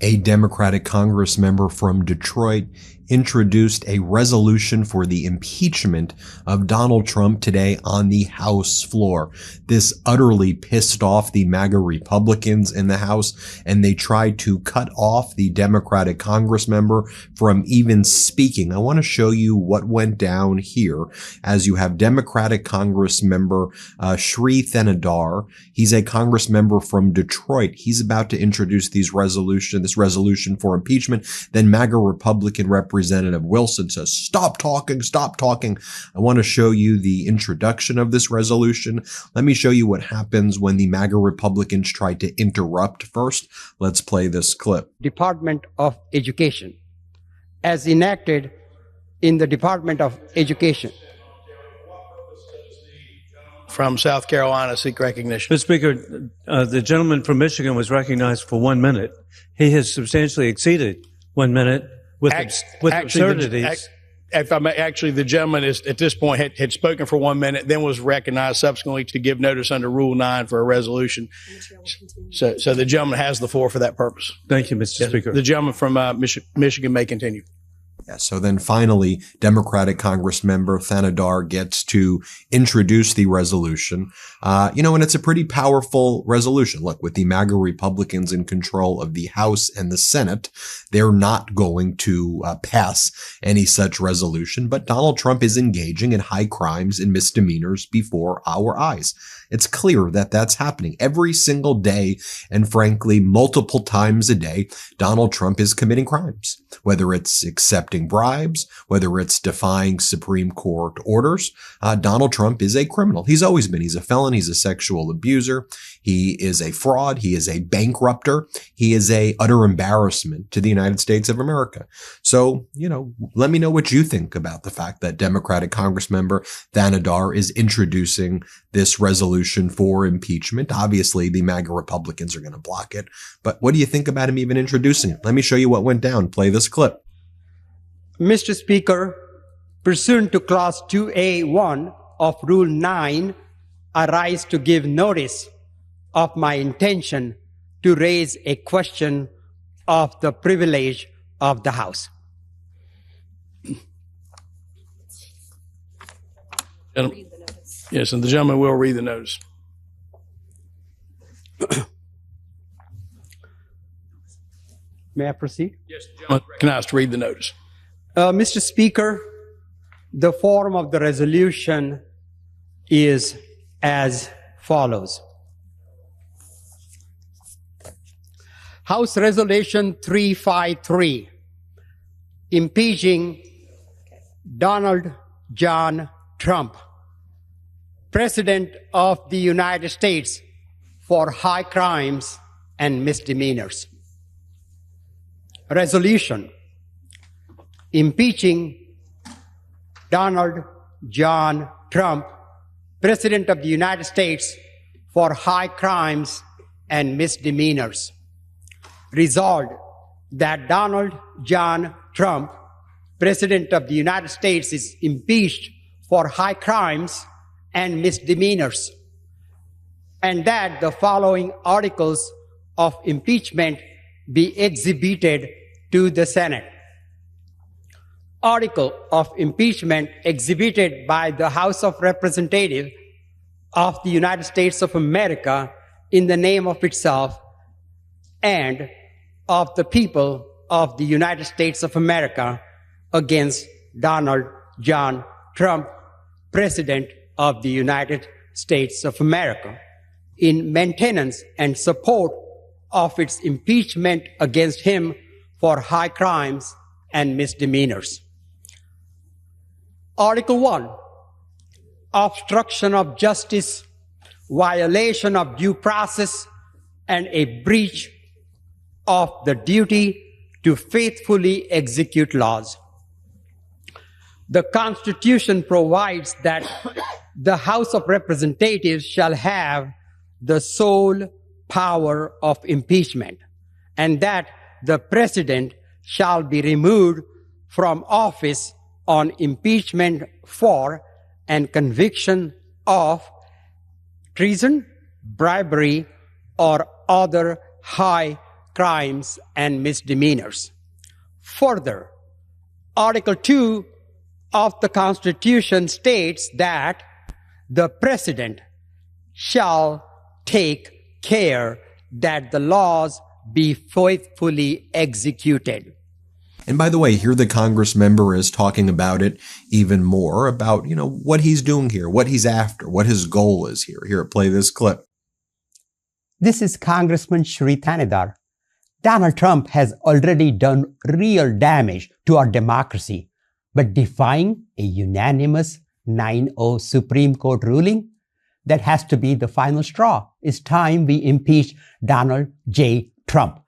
a Democratic Congress member from Detroit, introduced a resolution for the impeachment of Donald Trump today on the House floor. This utterly pissed off the MAGA Republicans in the House, and they tried to cut off the Democratic Congress member from even speaking. I want to show you what went down here as you have Democratic Congress member Shri Thanedar. He's a Congress member from Detroit. He's about to introduce this resolution for impeachment. Then MAGA Republican Representative Wilson says, stop talking, stop talking. I want to show you the introduction of this resolution. Let me show you what happens when the MAGA Republicans try to interrupt first. Let's play this clip. Department of Education, as enacted in the Department of Education. From South Carolina, seek recognition. Mr. Speaker, the gentleman from Michigan was recognized for 1 minute. He has substantially exceeded 1 minute with absurdities. If I may, actually, the gentleman is at this point had spoken for 1 minute, then was recognized subsequently to give notice under Rule 9 for a resolution. So the gentleman has the floor for that purpose. Thank you, Mr. Speaker. The gentleman from Michigan may continue. Yeah, so then finally, Democratic Congress member Thanedar gets to introduce the resolution. And it's a pretty powerful resolution. Look, with the MAGA Republicans in control of the House and the Senate, they're not going to pass any such resolution. But Donald Trump is engaging in high crimes and misdemeanors before our eyes. It's clear that that's happening every single day. And frankly, multiple times a day, Donald Trump is committing crimes, whether it's accepting bribes, whether it's defying Supreme Court orders. Donald Trump is a criminal. He's always been. He's a felon. He's a sexual abuser. He is a fraud. He is a bankrupter. He is a utter embarrassment to the United States of America. So, let me know what you think about the fact that Democratic Congress member Thanedar is introducing this resolution for impeachment. Obviously, the MAGA Republicans are going to block it. But what do you think about him even introducing it? Let me show you what went down. Play this clip. Mr. Speaker, pursuant to Clause 2A1 of Rule 9, I rise to give notice of my intention to raise a question of the privilege of the House. Yes, and the gentleman will read the notice. May I proceed? Yes, the gentleman recognized to read the notice. Mr. Speaker, the form of the resolution is as follows. House Resolution 353, impeaching Donald John Trump, President of the United States, for high crimes and misdemeanors. Resolution impeaching Donald John Trump, President of the United States, for high crimes and misdemeanors. Resolved that Donald John Trump, President of the United States, is impeached for high crimes and misdemeanors, and that the following articles of impeachment be exhibited to the Senate. Article of impeachment exhibited by the House of Representatives of the United States of America in the name of itself and of the people of the United States of America against Donald John Trump, President of the United States of America, in maintenance and support of its impeachment against him for high crimes and misdemeanors. Article 1, obstruction of justice, violation of due process, and a breach of the duty to faithfully execute laws. The Constitution provides that the House of Representatives shall have the sole power of impeachment, and that the President shall be removed from office on impeachment for and conviction of treason, bribery, or other high crimes and misdemeanors. Further, Article 2 of the Constitution states that the President shall take care that the laws be faithfully executed. And by the way, here the Congress member is talking about it even more about, what he's doing here, what he's after, what his goal is here. Here, play this clip. This is Congressman Shri Thanedar. Donald Trump has already done real damage to our democracy, but defying a unanimous 9-0 Supreme Court ruling, that has to be the final straw. It's time we impeach Donald J. Trump.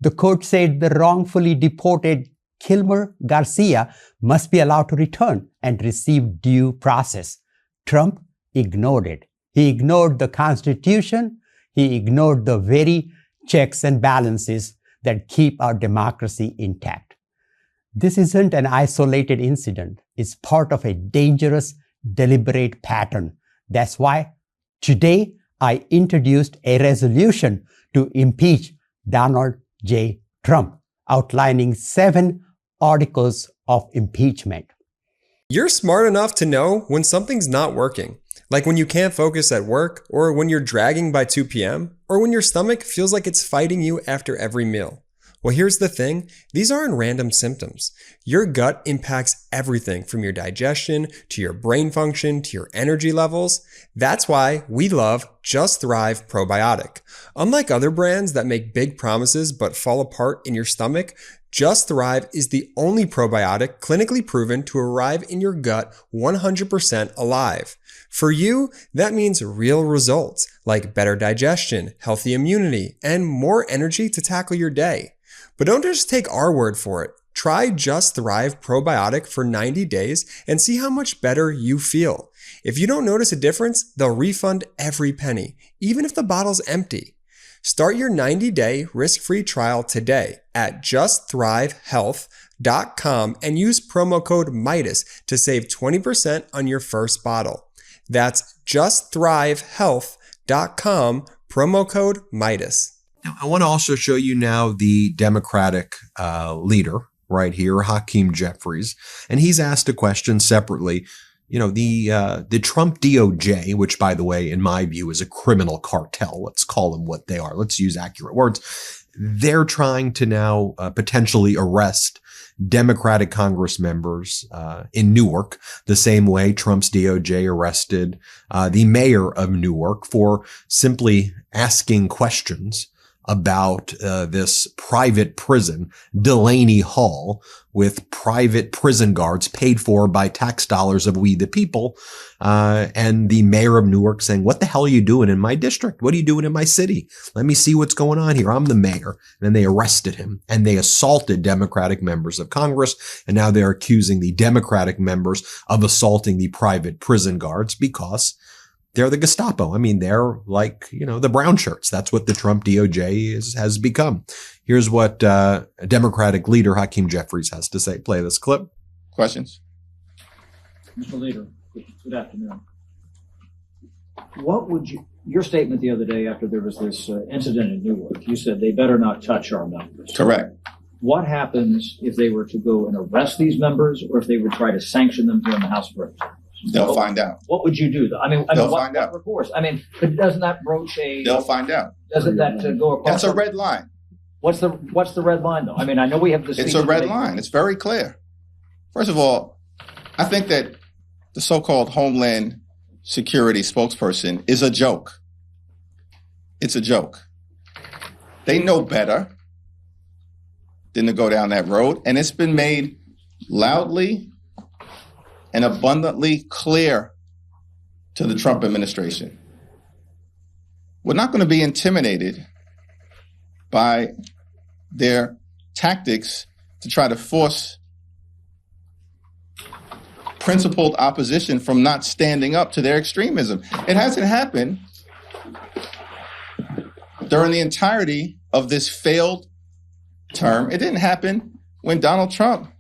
The court said the wrongfully deported Kilmer Garcia must be allowed to return and receive due process. Trump ignored it. He ignored the Constitution. He ignored the very checks and balances that keep our democracy intact. This isn't an isolated incident. It's part of a dangerous, deliberate pattern. That's why today I introduced a resolution to impeach Donald J. Trump, outlining 7 articles of impeachment. You're smart enough to know when something's not working, like when you can't focus at work, or when you're dragging by 2 p.m., or when your stomach feels like it's fighting you after every meal. Well, here's the thing. These aren't random symptoms. Your gut impacts everything from your digestion to your brain function to your energy levels. That's why we love Just Thrive Probiotic. Unlike other brands that make big promises but fall apart in your stomach, Just Thrive is the only probiotic clinically proven to arrive in your gut 100% alive. For you, that means real results like better digestion, healthy immunity, and more energy to tackle your day. But don't just take our word for it. Try Just Thrive Probiotic for 90 days and see how much better you feel. If you don't notice a difference, they'll refund every penny, even if the bottle's empty. Start your 90-day risk-free trial today at justthrivehealth.com and use promo code MIDAS to save 20% on your first bottle. That's justthrivehealth.com, promo code MIDAS. Now, I want to also show you now the Democratic leader right here, Hakeem Jeffries, and he's asked a question separately. The Trump DOJ, which, by the way, in my view, is a criminal cartel. Let's call them what they are. Let's use accurate words. They're trying to now potentially arrest Democratic Congress members in Newark, the same way Trump's DOJ arrested the mayor of Newark for simply asking questions about this private prison, Delaney Hall, with private prison guards paid for by tax dollars of we the people, and the mayor of Newark saying, "What the hell are you doing in my district? What are you doing in my city? Let me see what's going on here. I'm the mayor." And then they arrested him, and they assaulted Democratic members of Congress, and now they're accusing the Democratic members of assaulting the private prison guards because they're the Gestapo. I mean, they're like, the brown shirts. That's what the Trump DOJ has become. Here's what Democratic leader Hakeem Jeffries has to say. Play this clip. Questions? Mr. Leader, good afternoon. What would your statement the other day after there was this incident in Newark, you said they better not touch our members. Correct. What happens if they were to go and arrest these members, or if they would try to sanction them here in the House of Representatives? They'll find out. What would you do? They'll find out. Of course. But doesn't that broach a? They'll find out. Doesn't that go across? That's a red line. What's the red line, though? I know we have this. It's a red line. It's very clear. First of all, I think that the so-called Homeland Security spokesperson is a joke. It's a joke. They know better than to go down that road, and it's been made loudly and abundantly clear to the Trump administration. We're not going to be intimidated by their tactics to try to force principled opposition from not standing up to their extremism. It hasn't happened during the entirety of this failed term. It didn't happen when Donald Trump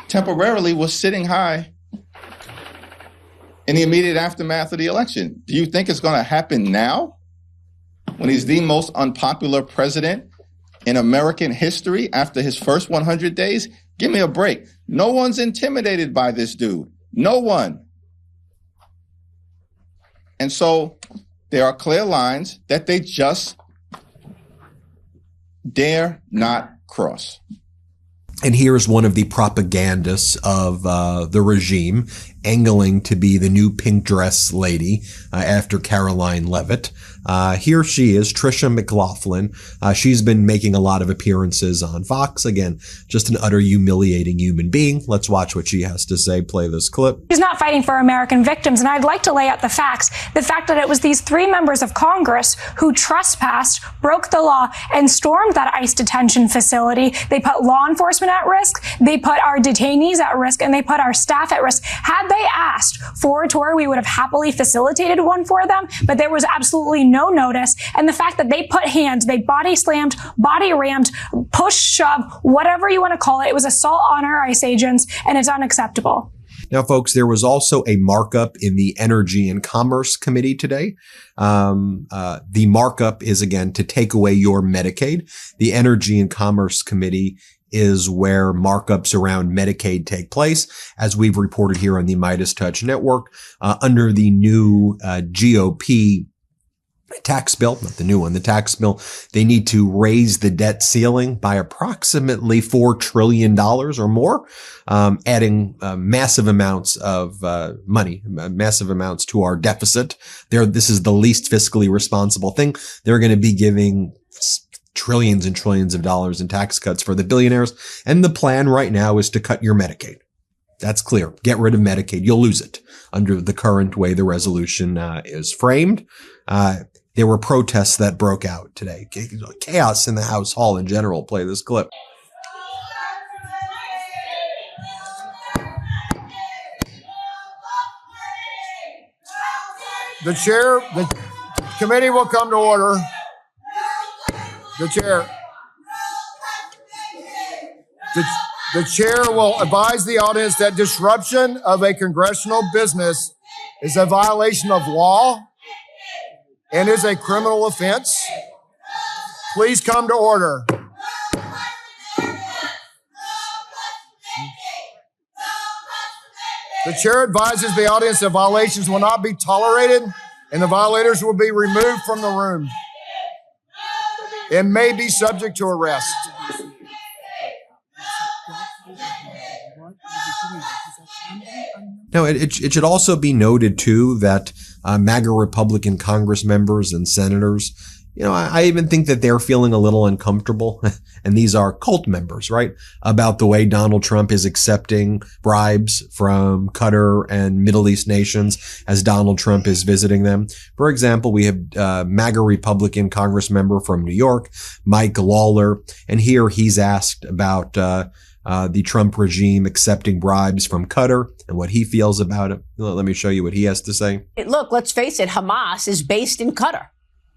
temporarily was sitting high in the immediate aftermath of the election. Do you think it's going to happen now when he's the most unpopular president in American history after his first 100 days? Give me a break. No one's intimidated by this dude. No one. And so there are clear lines that they just dare not cross. And here's one of the propagandists of the regime angling to be the new pink dress lady after Caroline Leavitt. Here she is, Tricia McLaughlin. She's been making a lot of appearances on Fox. Again, just an utter humiliating human being. Let's watch what she has to say. Play this clip. She's not fighting for American victims, and I'd like to lay out the facts. The fact that it was these 3 members of Congress who trespassed, broke the law, and stormed that ICE detention facility. They put law enforcement at risk, they put our detainees at risk, and they put our staff at risk. Had they asked for a tour, we would have happily facilitated one for them, but there was absolutely no notice. And the fact that they put hands, they body slammed, body rammed, push, shove, whatever you want to call it, it was assault on our ICE agents, and it's unacceptable. Now, folks, there was also a markup in the Energy and Commerce Committee today. The markup is, again, to take away your Medicaid. The Energy and Commerce Committee is where markups around Medicaid take place, as we've reported here on the MeidasTouch network, under the new GOP tax bill, not the new one, the tax bill. They need to raise the debt ceiling by approximately $4 trillion or more, adding massive amounts of money, massive amounts to our deficit. This is the least fiscally responsible thing. They're going to be giving trillions and trillions of dollars in tax cuts for the billionaires. And the plan right now is to cut your Medicaid. That's clear. Get rid of Medicaid. You'll lose it under the current way the resolution is framed. There were protests that broke out today. Chaos in the House Hall in general. Play this clip. The committee will come to order. The chair will advise the audience that disruption of a congressional business is a violation of law and is a criminal offense. Please come to order. The chair advises the audience that violations will not be tolerated and the violators will be removed from the room and may be subject to arrest. Now, it should also be noted, too, that MAGA Republican Congress members and senators, I even think that they're feeling a little uncomfortable, and these are cult members, right, about the way Donald Trump is accepting bribes from Qatar and Middle East nations as Donald Trump is visiting them. For example, we have MAGA Republican Congress member from New York, Mike Lawler, and here he's asked about the Trump regime accepting bribes from Qatar and what he feels about it. Let me show you what he has to say. Look, let's face it, Hamas is based in Qatar.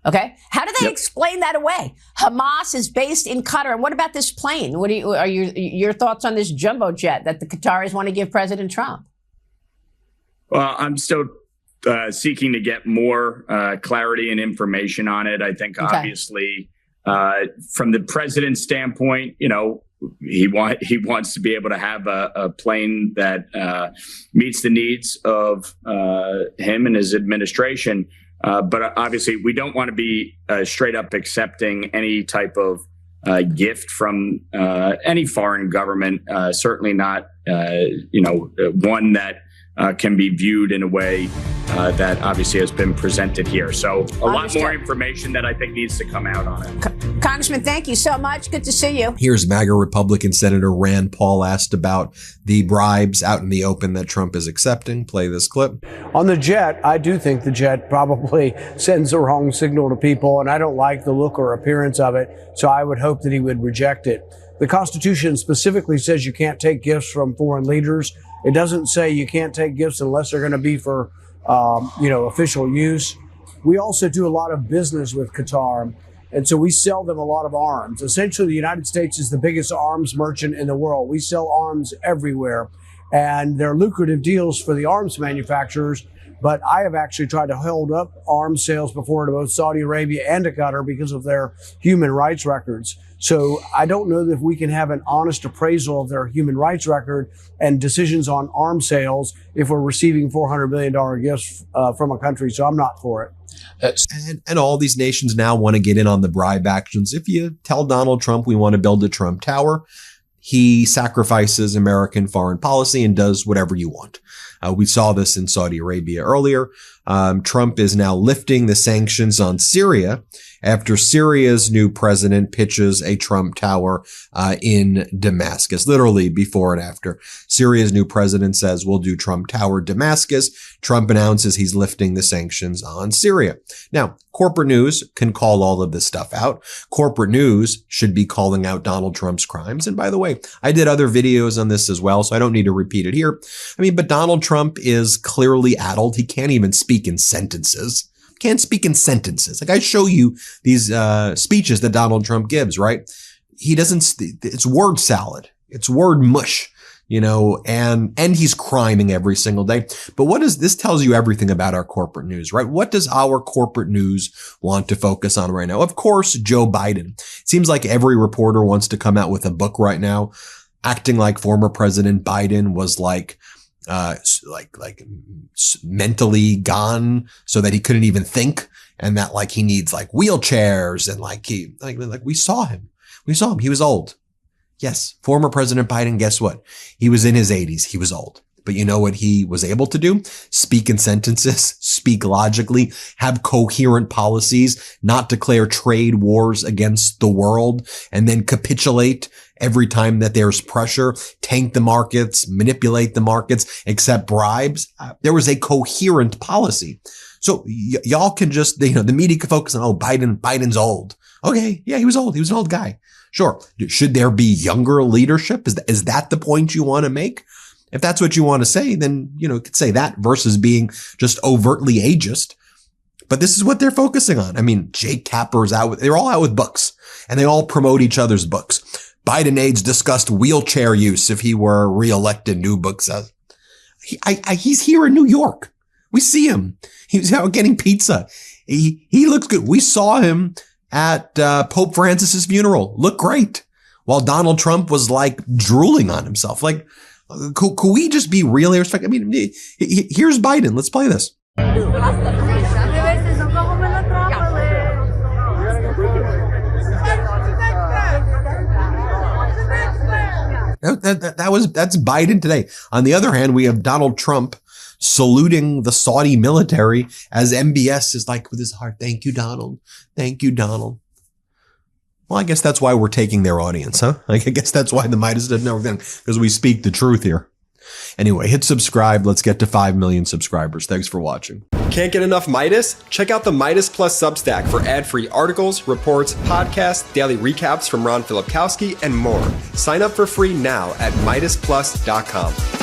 Okay. How do they explain that away? Hamas is based in Qatar. And what about this plane? What are your thoughts on this jumbo jet that the Qataris want to give President Trump? Well, I'm still seeking to get more clarity and information on it. I think obviously from the president's standpoint, he wants to be able to have a plane that meets the needs of him and his administration. But obviously, we don't want to be straight up accepting any type of gift from any foreign government. Certainly not, one that can be viewed in a way that obviously has been presented here. So a lot more information that I think needs to come out on it. Congressman, thank you so much. Good to see you. Here's MAGA Republican Senator Rand Paul asked about the bribes out in the open that Trump is accepting. Play this clip. On the jet, I do think the jet probably sends the wrong signal to people, and I don't like the look or appearance of it, so I would hope that he would reject it. The Constitution specifically says you can't take gifts from foreign leaders. It doesn't say you can't take gifts unless they're going to be for, official use. We also do a lot of business with Qatar, and so we sell them a lot of arms. Essentially, the United States is the biggest arms merchant in the world. We sell arms everywhere, and they're lucrative deals for the arms manufacturers But I have actually tried to hold up arms sales before to both Saudi Arabia and to Qatar because of their human rights records. So I don't know that we can have an honest appraisal of their human rights record and decisions on arms sales if we're receiving $400 billion gifts from a country. So I'm not for it. And all these nations now want to get in on the bribe actions. If you tell Donald Trump we want to build a Trump Tower, he sacrifices American foreign policy and does whatever you want. We saw this in Saudi Arabia earlier. Trump is now lifting the sanctions on Syria after Syria's new president pitches a Trump Tower in Damascus, literally before and after. Syria's new president says, we'll do Trump Tower Damascus. Trump announces he's lifting the sanctions on Syria. Now, corporate news can call all of this stuff out. Corporate news should be calling out Donald Trump's crimes. And by the way, I did other videos on this as well, so I don't need to repeat it here. I mean, but Donald Trump is clearly addled. He can't even speak in sentences. Can't speak in sentences. Like I show you these speeches that Donald Trump gives, right? He doesn't, it's word salad. It's word mush, you know, and he's criming every single day. But what is, this tells you everything about our corporate news, right? What does our corporate news want to focus on right now? Of course, Joe Biden. It seems like every reporter wants to come out with a book right now, acting like former President Biden was like mentally gone so that he couldn't even think, and that like he needs like wheelchairs and like we saw him. He was old. Yes. Former President Biden, guess what? He was in his 80s. He was old. But you know what he was able to do? Speak in sentences, speak logically, have coherent policies, not declare trade wars against the world, and then capitulate every time that there's pressure, tank the markets, manipulate the markets, accept bribes. There was a coherent policy. So y'all can just, you know, the media can focus on, oh, Biden's old. Okay. Yeah, he was old. He was an old guy. Sure. Should there be younger leadership? Is that the point you want to make? If that's what you want to say, then, you know, you could say that versus being just overtly ageist. But this is what they're focusing on. I mean, Jake Tapper's out. They're all out with books, and they all promote each other's books. Biden aides discussed wheelchair use if he were reelected. New book says he's here in New York. We see him. He was out getting pizza. He looks good. We saw him at Pope Francis's funeral. Looked great. While Donald Trump was like drooling on himself. Like, could we just be real here? I mean, here's Biden. Let's play this. That's Biden today. On the other hand, we have Donald Trump saluting the Saudi military as MBS is like with his heart. Thank you, Donald. Thank you, Donald. Well, I guess that's why we're taking their audience, huh? Like, I guess that's why the Meidas doesn't know everything, because we speak the truth here. Anyway, hit subscribe. Let's get to 5 million subscribers. Thanks for watching. Can't get enough Meidas? Check out the Meidas Plus Substack for ad-free articles, reports, podcasts, daily recaps from Ron Filipkowski, and more. Sign up for free now at MeidasPlus.com.